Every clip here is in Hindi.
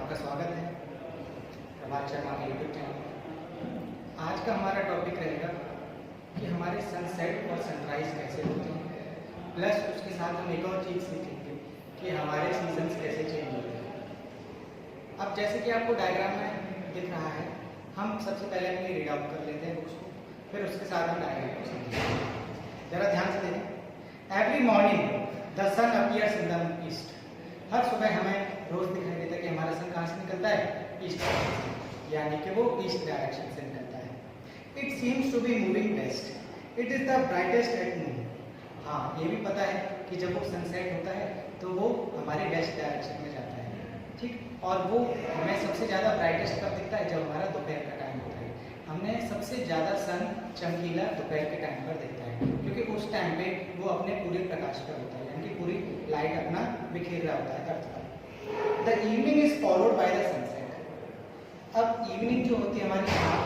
आपका स्वागत है प्रभात शर्मा के यूट्यूब चैनल। आज का हमारा टॉपिक रहेगा कि हमारे सनसेट और सनराइज कैसे होते हैं, प्लस उसके साथ हम एक और चीज़ सीखेंगे कि हमारे सीजन्स कैसे चेंज होते हैं। अब जैसे कि आपको डायग्राम में दिख रहा है, हम सबसे पहले अपनी रीड आउट कर लेते हैं बुक्स को, फिर उसके साथ हम डायग्राम को समझेंगे। जरा ध्यान से देखें। Every morning the sun appears in the east. हर सुबह हमें रोज दिखाई देता है कि हमारा सन कहाँ से निकलता है, ईस्ट से, यानी कि वो ईस्ट डायरेक्शन से निकलता है। It seems to be moving west. It is the brightest at noon. हाँ, ये भी पता है कि जब वो सनसेट होता है तो वो हमारे वेस्ट डायरेक्शन में जाता है, ठीक। और वो हमें सबसे ज़्यादा ब्राइटेस्ट कब दिखता है, जब हमारा दोपहर का टाइम होता है। हमने सबसे ज़्यादा सन चमकीला दोपहर के टाइम पर देखता है, क्योंकि उस टाइम पे वो अपने पूरे प्रकाश पर होता है, यानी कि पूरी लाइट अपना बिखेर रहा होता है अर्थ पर। The evening is followed by the sunset. अब इवनिंग जो होती है हमारी शाम,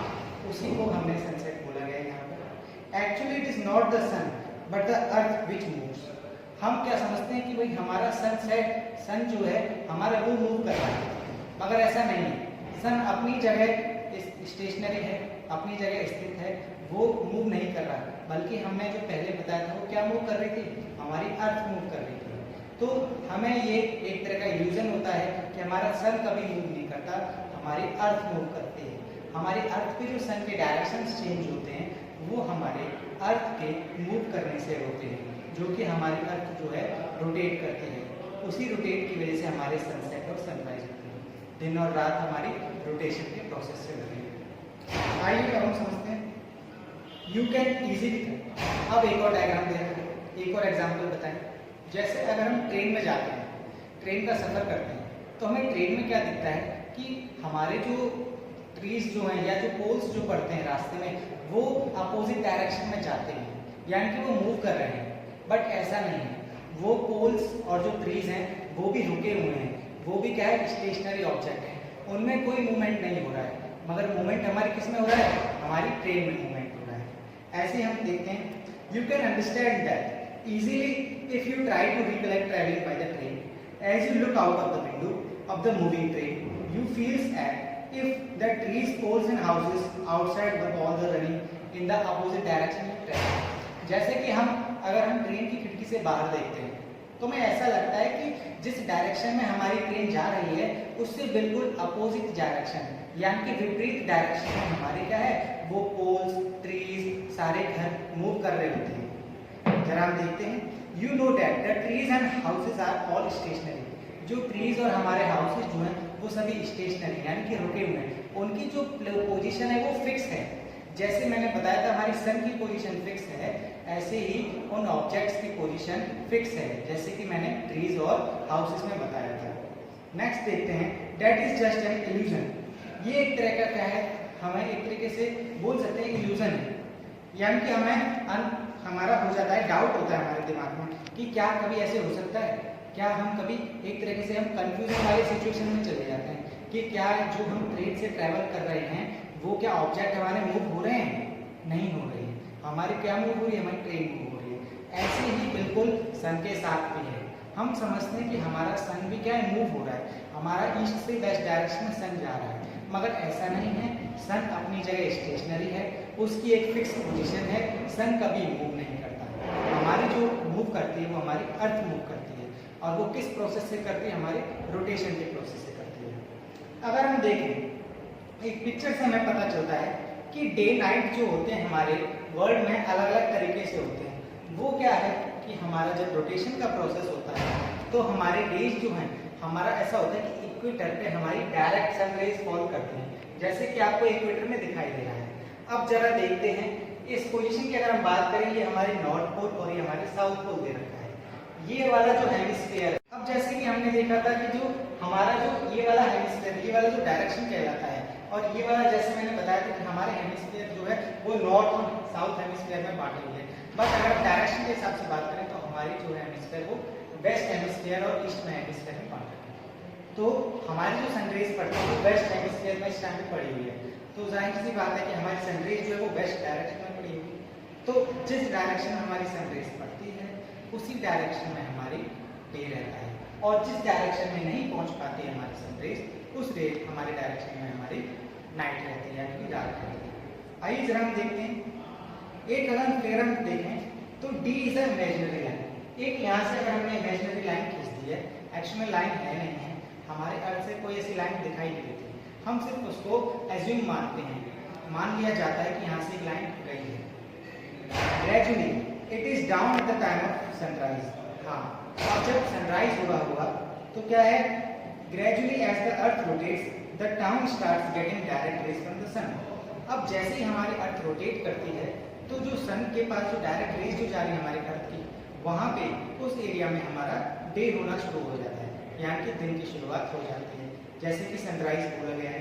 उसी को हमने सनसेट बोला गया है यहाँ पर। Actually it is not the sun but the earth which moves. हम क्या समझते हैं कि भाई हमारा सनसेट, सन जो है हमारा वो मूव कर रहा है, मगर ऐसा नहीं है। सन अपनी जगह स्टेशनरी है, अपनी जगह स्थित है, वो मूव नहीं कर रहा, बल्कि हमने जो पहले बताया था वो क्या मूव कर रही थी, हमारी अर्थ मूव कर रही थी। तो हमें ये एक तरह का इल्यूजन होता है कि हमारा सन कभी मूव नहीं करता, हमारी अर्थ मूव करती है। हमारी अर्थ पे जो सन के डायरेक्शंस चेंज होते हैं वो हमारे अर्थ के मूव करने से होते हैं, जो कि हमारी अर्थ जो है रोटेट करती है। उसी रोटेट की वजह से हमारे सनसेट और सनराइज होते हैं। दिन और रात हमारी रोटेशन के प्रोसेस से होती है। आइए अब हम समझते हैं। You can easily. अब एक और डायग्राम दे रहे हैं, एक और एग्जाम्पल बताएं। जैसे अगर हम ट्रेन में जाते हैं, ट्रेन का सफ़र करते हैं, तो हमें ट्रेन में क्या दिखता है कि हमारे जो ट्रीज जो हैं या जो पोल्स जो पड़ते हैं रास्ते में, वो अपोजिट डायरेक्शन में जाते हैं, यानी कि वो मूव कर रहे हैं। बट ऐसा नहीं है, वो पोल्स और जो ट्रीज हैं वो भी रुके हुए हैं, वो भी क्या है, स्टेशनरी ऑब्जेक्ट है, उनमें कोई मूवमेंट नहीं हो रहा है। मगर मूवमेंट हमारी किस में हो रहा है, हमारी ट्रेन में मूवमेंट हो रहा है। ऐसे हम देखते हैं। You can understand that easily if you try to recollect traveling by the train. As you look out of the window of the moving train, you feel as if the trees, poles and houses outside the walls are running in the opposite direction of travel. जैसे कि अगर हम ट्रेन की खिड़की से बाहर देखते हैं तो हमें ऐसा लगता है कि जिस डायरेक्शन में हमारी ट्रेन जा रही है उससे बिल्कुल अपोजिट डायरेक्शन, यानी कि विपरीत डायरेक्शन में हमारे क्या है, वो पोल्स, ट्रीज, सारे घर मूव कर रहे होते हैं। जरा हम देखते हैं। You know that the trees and houses are all stationary. जो ट्रीज और हमारे हाउसेज जो हैं वो सभी स्टेशनरी, यानी कि रुके हुए हैं। उनकी जो पोजीशन है वो फिक्स है। जैसे मैंने बताया था हमारी सन की पोजीशन फिक्स है, ऐसे ही उन ऑब्जेक्ट्स की पोजीशन फिक्स है, जैसे कि मैंने ट्रीज और हाउसेज में बताया था। नेक्स्ट देखते हैं। That is just an illusion. ये एक तरह का क्या है, हमें एक तरीके से बोल सकते हैं इल्यूजन है, यानी कि हमारा हो जाता है, डाउट होता है हमारे दिमाग में कि क्या कभी ऐसे हो सकता है, क्या हम कभी एक तरीके से हम कंफ्यूजन वाले सिचुएशन में चले जाते हैं कि क्या जो हम ट्रेन से ट्रैवल कर रहे हैं वो क्या ऑब्जेक्ट हमारे मूव हो रहे हैं, नहीं हो रहे हैं, हमारी क्या मूव हो रही है, हमारी ट्रेन मूव हो रही है। ऐसे ही बिल्कुल सन के साथ भी है। हम समझते हैं कि हमारा सन भी क्या है, मूव हो रहा है, हमारा ईस्ट से वेस्ट डायरेक्शन में सन जा रहा है, मगर ऐसा नहीं है। सन अपनी जगह स्टेशनरी है, उसकी एक फिक्स पोजीशन है, सन कभी मूव नहीं करता। हमारी जो मूव करती है वो हमारी अर्थ मूव करती है, और वो किस प्रोसेस से करती है, हमारे रोटेशन के प्रोसेस से करती है। अगर हम देखें एक पिक्चर से हमें पता चलता है कि डे नाइट जो होते हैं हमारे वर्ल्ड में अलग अलग तरीके से होते हैं। वो क्या है कि हमारा जब रोटेशन का प्रोसेस होता है तो हमारे डेज जो हैं, हमारा ऐसा होता है कि इक्वेटर पे हमारी डायरेक्ट सन रेज फॉल करती हैं, जैसे कि आपको इक्वेटर में दिखाई दे रहा है। अब जरा देखते हैं इस पोजीशन की अगर हम बात करें, ये हमारे नॉर्थ पोल और ये हमारे साउथ पोल दे रखा है, ये वाला जो हेमिस्फीयर है। अब जैसे कि हमने देखा था कि जो हमारा जो ये वाला हेमिस्फीयर, ये वाला जो डायरेक्शन कहलाता है, और ये वाला जैसे मैंने बताया था कि हमारे हेमिस्फीयर जो है वो नॉर्थ और साउथ हेमिस्फीयर में बांटे हुए हैं। बट अगर डायरेक्शन के हिसाब से बात करें तो हमारी जो हेमिस्फीयर वो वेस्ट हेमिस्फीयर और ईस्ट में हेमिस्फीयर में बांटे हुए हैं। तो हमारी जो सनरेज पड़ती है वो वेस्ट हेमिस्फीयर में इस टाइम पे पड़ी हुई है, तो जाहिर सी बात है कि हमारी सनरेज जो है वो वेस्ट डायरेक्शन में पड़ी हुई। तो जिस डायरेक्शन में हमारी सनरेज पड़ती है उसी डायरेक्शन में हमारी डे रहता है। और जिस डायरेक्शन में नहीं पहुंच पाती है हमारी सनरेज उस हमारे डायरेक्शन में हमारी नाइट रहती है यानी कि रात रहती है। आइए जरा हम देखते हैं एक अगर हम फ्लेयर हम देखें तो D is a imaginary line. एक यहाँ से अगर हमने इमेजिनरी लाइन खींच दी है, एक्चुअल में लाइन है नहीं है, हमारे अर्थ से कोई ऐसी लाइन दिखाई नहीं देती, हम सिर्फ उसको एज्यूम मानते हैं, मान लिया जाता है कि यहाँ से एक लाइन गई है। Gradually it is down at the time of sunrise. हाँ, अब जब सनराइज हो रहा होगा तो क्या है, gradually as the earth rotates the town starts getting direct rays from the sun. अब जैसे ही हमारी अर्थ रोटेट करती है तो जो सन के पास जो डायरेक्ट रेज जो जा रही है हमारे अर्थ की, वहां पे उस एरिया में हमारा डे होना शुरू हो जाता है, यानी कि दिन की शुरुआत हो जाती है, जैसे कि सनराइज बोला गया है।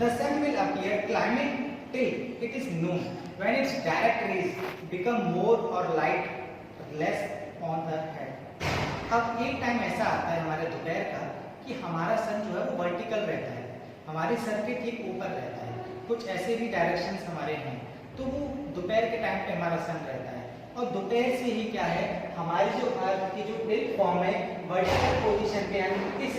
The sun will appear climbing till it is noon when its direct rays become more और light less on the head. अब एक टाइम ऐसा आता है हमारे दोपहर का कि हमारा सन जो है वो वर्टिकल रहता है, हमारे सर के ठीक ऊपर रहता है, कुछ ऐसे भी डायरेक्शंस हमारे हैं, तो वो दोपहर के टाइम पे हमारा सन रहता है। और दोपहर से ही क्या है, हमारी जो अर्थ की जो प्लेटफॉर्म है वर्टिकल पोजीशन पे, यानी इस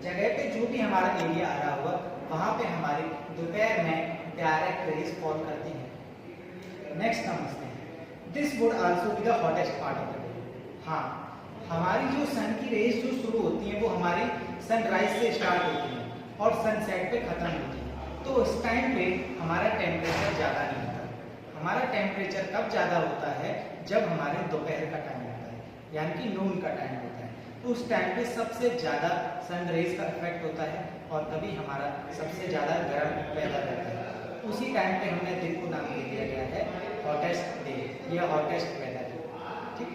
जगह पे जो भी हमारा एरिया आ रहा होगा वहां पे हमारी दोपहर में डायरेक्ट रेज फॉल करती है। नेक्स्ट समझते हैं, this would also be the hottest part of the day. हाँ, हमारी जो सन की रेज जो शुरू होती है वो हमारी सनराइज से स्टार्ट होती है और सनसेट पे खत्म होती है, तो उस टाइम पे हमारा टेम्परेचर ज़्यादा नहीं होता। हमारा टेम्परेचर कब ज़्यादा होता है, जब हमारे दोपहर का टाइम होता है, यानी कि नून का टाइम होता है, तो उस टाइम पे सबसे ज़्यादा सन रेज का इफेक्ट होता है और तभी हमारा सबसे ज़्यादा गर्म पैदा रहता है। उसी टाइम पे हमने दिन को नाम दे दिया गया है हॉटेस्ट डे या हॉटेस्ट वेदर। ठीक,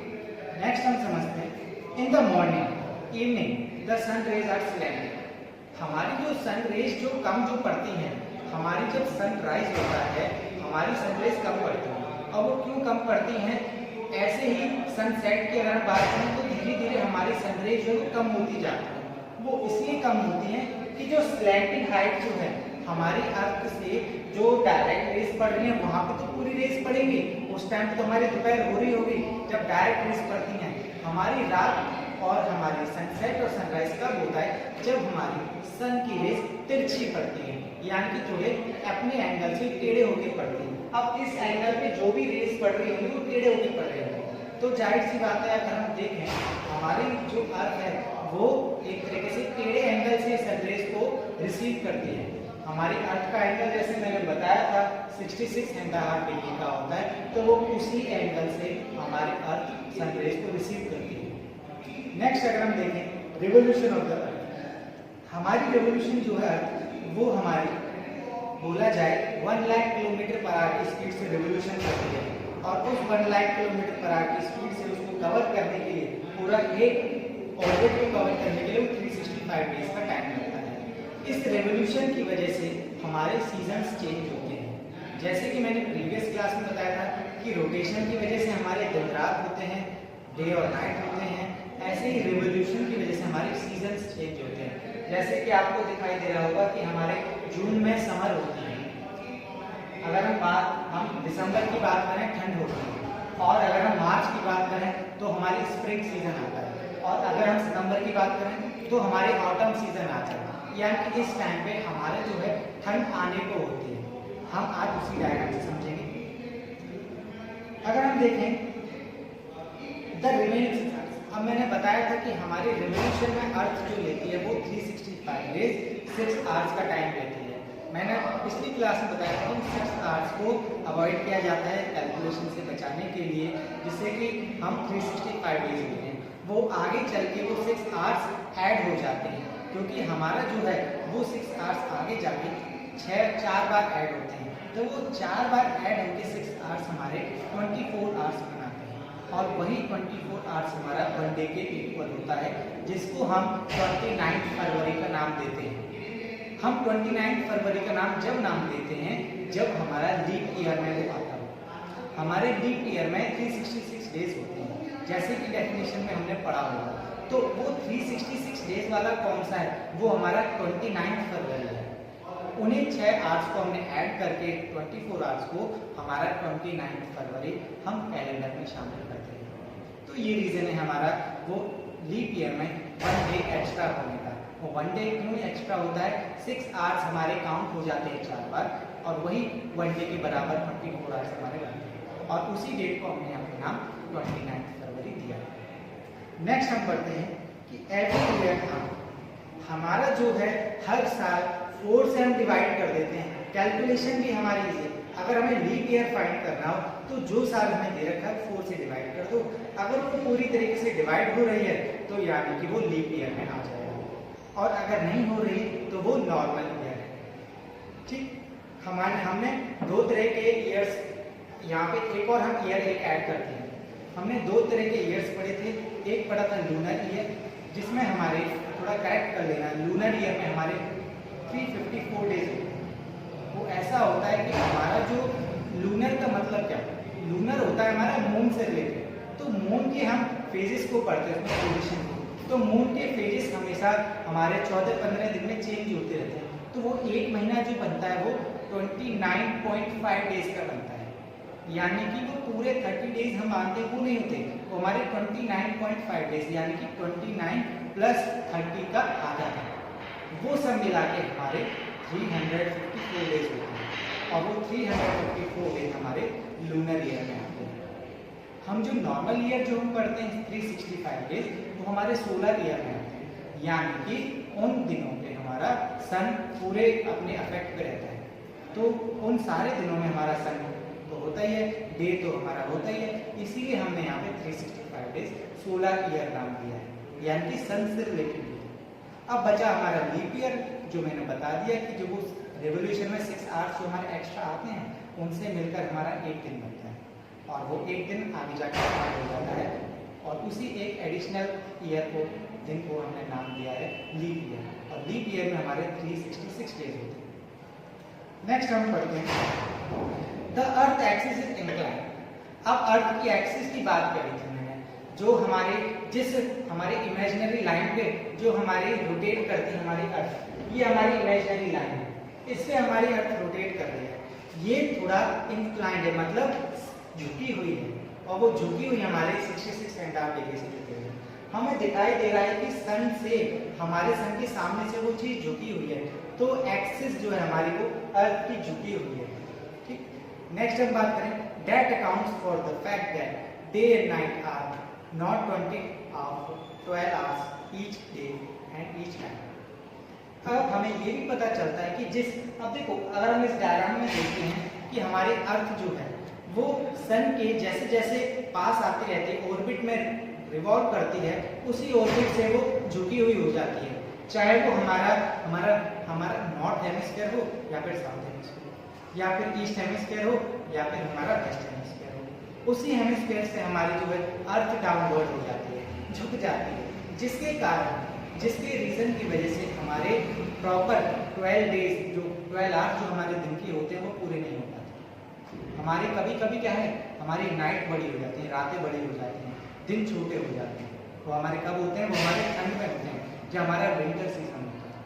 नेक्स्ट हम समझते हैं, in the morning evening the sun rays are slanted. हमारी जो सन रेज जो कम जो पड़ती हैं, हमारी जब सनराइज होता है हमारी सनरेज कम पड़ती है, और वो क्यों कम पड़ती हैं, ऐसे ही सनसेट की अगर हम बात करें तो धीरे धीरे हमारी सनरेज जो है वो कम होती जाती है। वो इसलिए कम होती है कि जो स्लैंटिंग हाइट जो है हमारी अर्थ से जो डायरेक्ट रेज पड़ रही है वहां पे तो पूरी रेज पड़ेगी, उस टाइम पे तो हमारी दोपहर हो रही होगी जब डायरेक्ट रेज पड़ती हैं। हमारी रात और हमारी सनसेट और सनराइज कब होता है, जब हमारी सन की रेज तिरछी पड़ती है, यानी कि थोड़े अपने एंगल से टेढ़े होके पड़ती है। अब इस एंगल पे जो भी रेज पड़ रही होगी वो टेढ़े होके पड़ रही होगी, तो जाहिर सी बात है अगर हम देखें हमारी जो अर्थ है वो एक तरीके से टेढ़े एंगल से सनरेज को रिसीव करती है। हमारी अर्थ का एंगल जैसे मैंने बताया था 66.5 डिग्री का होता है, तो वो उसी एंगल से हमारी अर्थ सनरेज को रिसीव करती है। नेक्स्ट अगर हम देखें रिवोल्यूशन ऑफ द अर्थ, हमारी रिवोल्यूशन जो है वो हमारी बोला जाए 1 लाख किलोमीटर पर आवर की स्पीड से रिवोल्यूशन करती है, और उस 1 लाख किलोमीटर पर आवर की स्पीड से उसको कवर करने के लिए पूरा एक ऑर्बिट को कवर करने के लिए 365 डेज का टाइम लगता है। इस रेवोल्यूशन की वजह से हमारे सीजन्स चेंज होते हैं, जैसे कि मैंने प्रीवियस क्लास में बताया था कि रोटेशन की वजह से हमारे दिन रात होते हैं, डे और नाइट होते हैं, ऐसे ही रिवोल्यूशन की वजह से हमारे सीजन्स चेंज होते हैं। जैसे कि आपको दिखाई दे रहा होगा कि हमारे जून में समर होती है, अगर हम दिसंबर की बात करें ठंड होती है, और अगर हम मार्च की बात करें तो हमारी स्प्रिंग सीजन आता है, और अगर हम सितंबर की बात करें तो हमारे ऑटम सीजन आता है। यानी कि इस टाइम पे हमारे जो है ठंड आने को होती है। हम आज उसी डायग्राम से समझेंगे। अगर हम देखें द रिमेनिंग, अब मैंने बताया था कि हमारी रिवोल्यूशन में अर्थ जो लेती है वो 365 डेज 6 आवर्स का टाइम लेती है। मैंने पिछली क्लास में बताया था कि 6 आवर्स को अवॉइड किया जाता है कैलकुलेशन से बचाने के लिए, जिससे कि हम 365 डेज होते हैं, वो आगे चल के वो 6 आवर्स ऐड हो जाते हैं, क्योंकि हमारा जो है वो 6 आवर्स आगे जाके 4 बार ऐड होते हैं, तो वो 4 बार ऐड होकर 6 आवर्स हमारे 24 आवर्स बनाते हैं, और वही 24 आवर्स हमारा वन डे के इक्वल होता है, जिसको हम 29 फरवरी का नाम देते हैं। हम 29 फरवरी का नाम देते हैं जब हमारा लीप ईयर में वो आता है। हमारे लीप ईयर में 366 डेज होते हैं, जैसे कि डेफिनेशन में हमने पढ़ा होगा, तो वो 366 डेज वाला कौन सा है, वो हमारा 29 फरवरी है। उन्हीं 6 आवर्स को हमने ऐड करके 24 आवर्स को हमारा 29 फरवरी हम कैलेंडर में शामिल करते हैं। तो ये रीजन है हमारा वो लीप ईयर में 1 डे एक्स्ट्रा होने का। वो 1 डे क्यों एक्स्ट्रा होता है? 6 आवर्स हमारे काउंट हो जाते हैं 4 बार, और वही 1 डे के बराबर 24 आवर्स हमारे बनते हैं, और उसी डेट को हमने अपने नाम 29 फरवरी दिया। नेक्स्ट हम पढ़ते हैं कि एवरी ईयर हमारा जो है हर साल 4 से हम डिवाइड कर देते हैं। कैलकुलेशन भी हमारी इजी। अगर हमें लीप ईयर फाइंड करना हो तो जो साल हमें दे रखा है 4 से डिवाइड कर दो। अगर वो पूरी तरीके से डिवाइड हो रही है तो यानी कि वो लीप ईयर में आ जाएगा, और अगर नहीं हो रही तो वो नॉर्मल ईयर है। ठीक, हमने 2 तरह के ईयर्स, यहाँ पे एक और हम ईयर एक ऐड करते हैं। हमने 2 तरह के ईयर्स पढ़े थे। एक पढ़ा था लूनर ईयर, जिसमें हमारे, थोड़ा करेक्ट कर लेना, लूनर ईयर में हमारे 354 डेज होते हैं। वो ऐसा होता है कि हमारा जो लूनर का मतलब क्या है? लूनर होता है हमारा मून से रिलेटेड, तो मून के हम फेजेस को पढ़ते हैं, उसमें पोजीशन को। तो मून के फेजेस हमेशा हमारे 14-15 दिन में चेंज होते रहते हैं, तो वो एक महीना जो बनता है वो 29.5 डेज का बनता है। यानी कि वो पूरे 30 डेज हम मानते हैं वो नहीं होते, वो हमारे 29.5 डेज यानी कि 29 प्लस 30 का आधा है, वो सब मिला के हमारे 354 डेज होते हैं, और वो 354 डेज हमारे लूनर ईयर में आते हैं। हम जो नॉर्मल ईयर जो हम पढ़ते हैं 365 डेज, वो हमारे सोलर ईयर में आते हैं, यानी कि उन दिनों पे हमारा सन पूरे अपने अफेक्ट पे रहता है। तो उन सारे दिनों में हमारा सन तो होता ही है, डे तो हमारा होता ही है, इसीलिए हमने यहाँ पे 365 डेज सोलर ईयर नाम दिया है, यानी कि सन से रिलेटेड। अब बचा हमारा लीप ईयर, जो मैंने बता दिया कि जो वो रेवोल्यूशन में 6 आवर्स जो हमारे एक्स्ट्रा आते हैं, उनसे मिलकर हमारा एक दिन बनता है, और वो एक दिन आगे जाकर ऐड हो जाता है, और उसी एक एडिशनल ईयर को, दिन को हमने नाम दिया है लीप ईयर, और लीप ईयर में हमारे 366 डेज होते हैं। नेक्स्ट हम पढ़ते हैं the earth axis is incline. अब अर्थ की एक्सिस की बात करी थी मैंने, जो हमारे हमारे इमेजिनरी लाइन पे जो हमारी रोटेट करती है हमारी अर्थ, ये हमारी इमेजिनरी लाइन है, इससे हमारी अर्थ रोटेट कर रही है। ये थोड़ा इंक्लाइंड है, मतलब झुकी हुई है, और वो झुकी हुई हमारे 66.5 डिग्री से झुकी हुई है। हमें दिखाई दे रहा है कि सन से, हमारे सन के सामने से वो चीज झुकी हुई है, तो एक्सिस जो है हमारी वो अर्थ की झुकी हुई है। ठीक, नेक्स्ट हम बात करें that accounts for the fact that day and night are not 12 hours each day and each night. अब हमें ये भी पता चलता है कि अब देखो, अगर हम इस डायग्राम में देखते हैं कि हमारे अर्थ जो है वो सन के जैसे जैसे पास आते रहते हैं, ऑर्बिट में रिवॉल्व करती है, उसी ऑर्बिट से वो झुकी हुई हो जाती है, चाहे वो हमारा नॉर्थ हेमिस्फीयर हो या फिर साउथ हेमिस्फीयर, या फिर ईस्ट हेमिस्फीयर हो या फिर हमारा वेस्ट हेमिस्फीयर हो। उसी हेमिस्फीयर से हमारी जो है अर्थ डाउनवर्ड हो जाती है, झुक जाती है, जिसके रीजन की वजह से हमारे प्रॉपर 12 डेज जो 12 आवर्स जो हमारे दिन के होते हैं वो पूरे नहीं हो पाते। हमारे कभी कभी क्या है, हमारी नाइट बड़ी हो जाती है, रातें बड़ी हो जाती हैं, दिन छोटे हो जाते हैं। वो हमारे कब होते हैं? वो हमारे ठंड में होते हैं, जो हमारा विंटर सीजन होता है।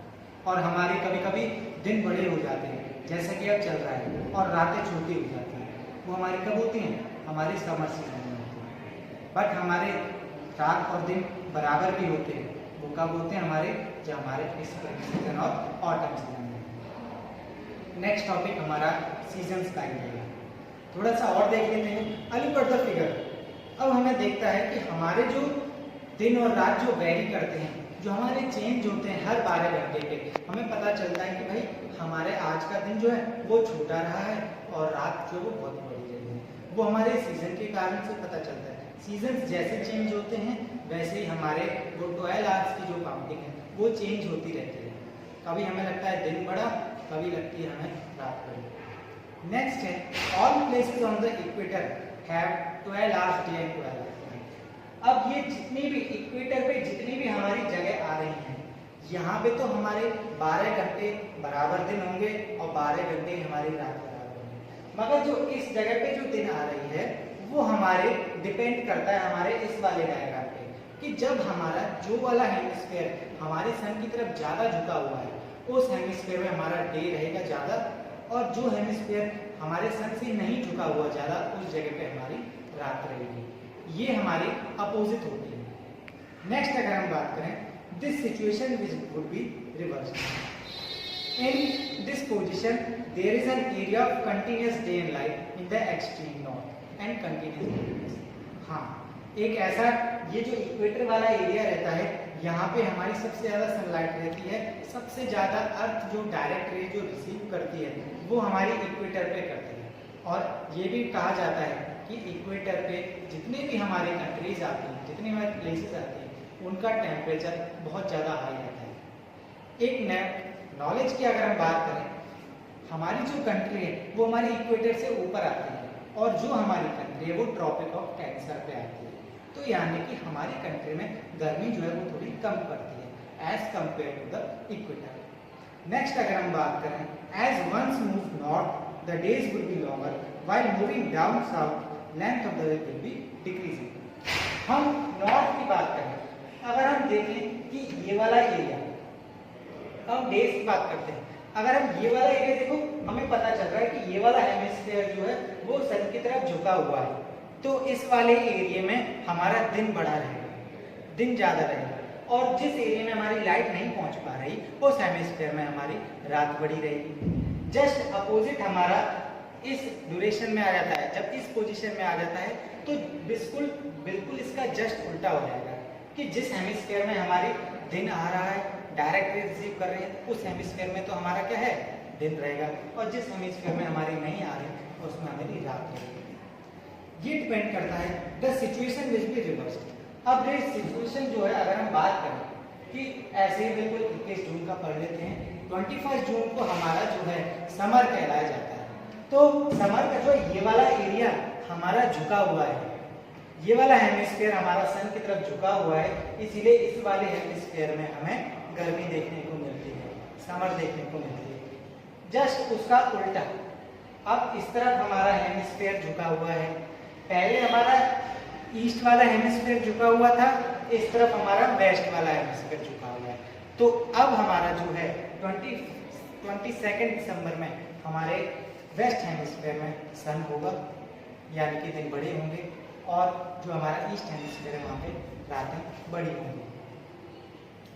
और हमारे कभी कभी दिन बड़े हो जाते हैं, जैसा कि अब चल रहा है, और रातें छोटी हो जाती हैं। वो हमारी कब होती हैं? हमारे समर सीजन में होती हैं। बट हमारे रात और दिन बराबर भी होते हैं, वो कब होते हैं? हमारे जो हमारे स्प्रिंग सीजन और ऑटम सीजन में। नेक्स्ट टॉपिक हमारा सीजन्स का है। थोड़ा सा और देख लेते हैं। अली पर द फिगर। अब हमें देखता है कि हमारे जो दिन और रात जो वेरी करते हैं, जो हमारे चेंज होते हैं हर 12 घंटे पे, हमें पता चलता है कि भाई हमारे आज का दिन जो है वो छोटा रहा है और रात जो वो बहुत बड़ी रही है। वो हमारे सीजन के कारण से पता चलता है। सीजन जैसे चेंज होते हैं वैसे ही हमारे वो 12 आवर्स की जो काउंटिंग है वो चेंज होती रहती है। कभी हमें लगता है दिन बड़ा, कभी लगती है हमें रात बड़ी। नेक्स्ट है all places on the equator have 12 hours day and 12 hours night. अब ये जितनी भी इक्वेटर पे जितनी भी हमारी जगह आ रही हैं, यहाँ पे तो हमारे 12 घंटे बराबर दिन होंगे और 12 घंटे हमारी रात बराबर होंगे। मगर जो इस जगह पे जो दिन आ रही है वो हमारे डिपेंड करता है हमारे इस वाले डायग्राम पे, कि जब हमारा जो वाला हेमिस्फीयर हमारे सन की तरफ ज्यादा झुका हुआ है उस हेमिस्फीयर में हमारा डे रहेगा ज्यादा, और जो हेमिस्फीयर हमारे सन से नहीं झुका हुआ ज्यादा उस जगह पे हमारी रात रहेगी। ये हमारी अपोजिट होती है। नेक्स्ट अगर हम बात करें, this situation would be reverse. In this position, there is an area of continuous day and light in the extreme north and continuous darkness. हाँ, एक ऐसा ये जो इक्वेटर वाला एरिया रहता है, यहाँ पे हमारी सबसे ज़्यादा सनलाइट रहती है, सबसे ज़्यादा अर्थ जो डायरेक्ट रे जो रिसीव करती है वो हमारी इक्वेटर पे करती है। और ये भी कहा जाता है कि इक्वेटर पे जितने भी हमारे कंट्रीज आती हैं, जितने हमारे प्लेसेस आती हैं, उनका टेम्परेचर बहुत ज़्यादा हाई रहता है। एक नॉलेज की अगर हम बात करें, हमारी जो कंट्री है वो हमारी इक्वेटर से ऊपर आती है और जो हमारी कंट्री है वो ट्रॉपिक ऑफ कैंसर पे आती है। तो यानी कि हमारी कंट्री में गर्मी जो है वो थोड़ी कम पड़ती है as compare to the equator. Next अगर हम बात करें, as once move north the days will be longer while moving down south length of the day will be decreasing. हम नॉर्थ की बात करें, अगर हम देखें कि ये वाला एरिया, हम डेज की बात करते हैं, अगर हम ये वाला एरिया देखो, हमें पता चल रहा है कि ये वाला हेमिस्फीयर जो है वो सन की तरफ झुका हुआ है। तो इस वाले एरिया में हमारा दिन बढ़ा रहेगा, दिन ज़्यादा रहेगा, और जिस एरिया में हमारी लाइट नहीं पहुंच पा रही उस हेमिस्फीयर में हमारी रात बढ़ी रहेगी। जस्ट अपोजिट हमारा इस ड्यूरेशन में आ जाता है, जब इस पोजीशन में आ जाता है तो बिल्कुल इसका जस्ट उल्टा हो जाएगा कि जिस हेमिस्फीयर में हमारी दिन आ रहा है, डायरेक्ट रे रिसीव कर रहे हैं, उस हेमिस्फीयर में तो हमारा क्या है, दिन रहेगा, और जिस हेमिस्फीयर में हमारी नहीं आ रही उसमें हमारी रात रहेगी। ये डिपेंड करता है the situation will be reversed. अब ये सिचुएशन जो है, अगर हम बात करें कि ऐसे ही बिल्कुल 21 जून का पढ़ लेते हैं, 21 जून को हमारा जो है समर कहलाया जाता है। तो समर का जो ये वाला एरिया हमारा झुका हुआ है, ये वाला हेमिस्फीयर हमारा सन की तरफ झुका हुआ है, इसीलिए इस वाले हेमिस्फीयर में हमें गर्मी देखने को मिलती है, समर देखने को मिलती है। जस्ट उसका उल्टा, अब इस तरफ हमारा हेमिस्फीयर झुका हुआ है, पहले हमारा ईस्ट वाला हेमिस्फीयर झुका हुआ था, इस तरफ हमारा वेस्ट वाला हेमिस्फीयर झुका हुआ है। तो अब हमारा जो है 22 दिसंबर में हमारे वेस्ट हेमिस्फीयर में सन होगा, यानी कि दिन बड़े होंगे, और जो हमारा ईस्ट हेमिस्फीयर है वहाँ पे रातें बड़ी होंगी।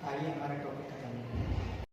आइए हमारा टॉपिक खत्म।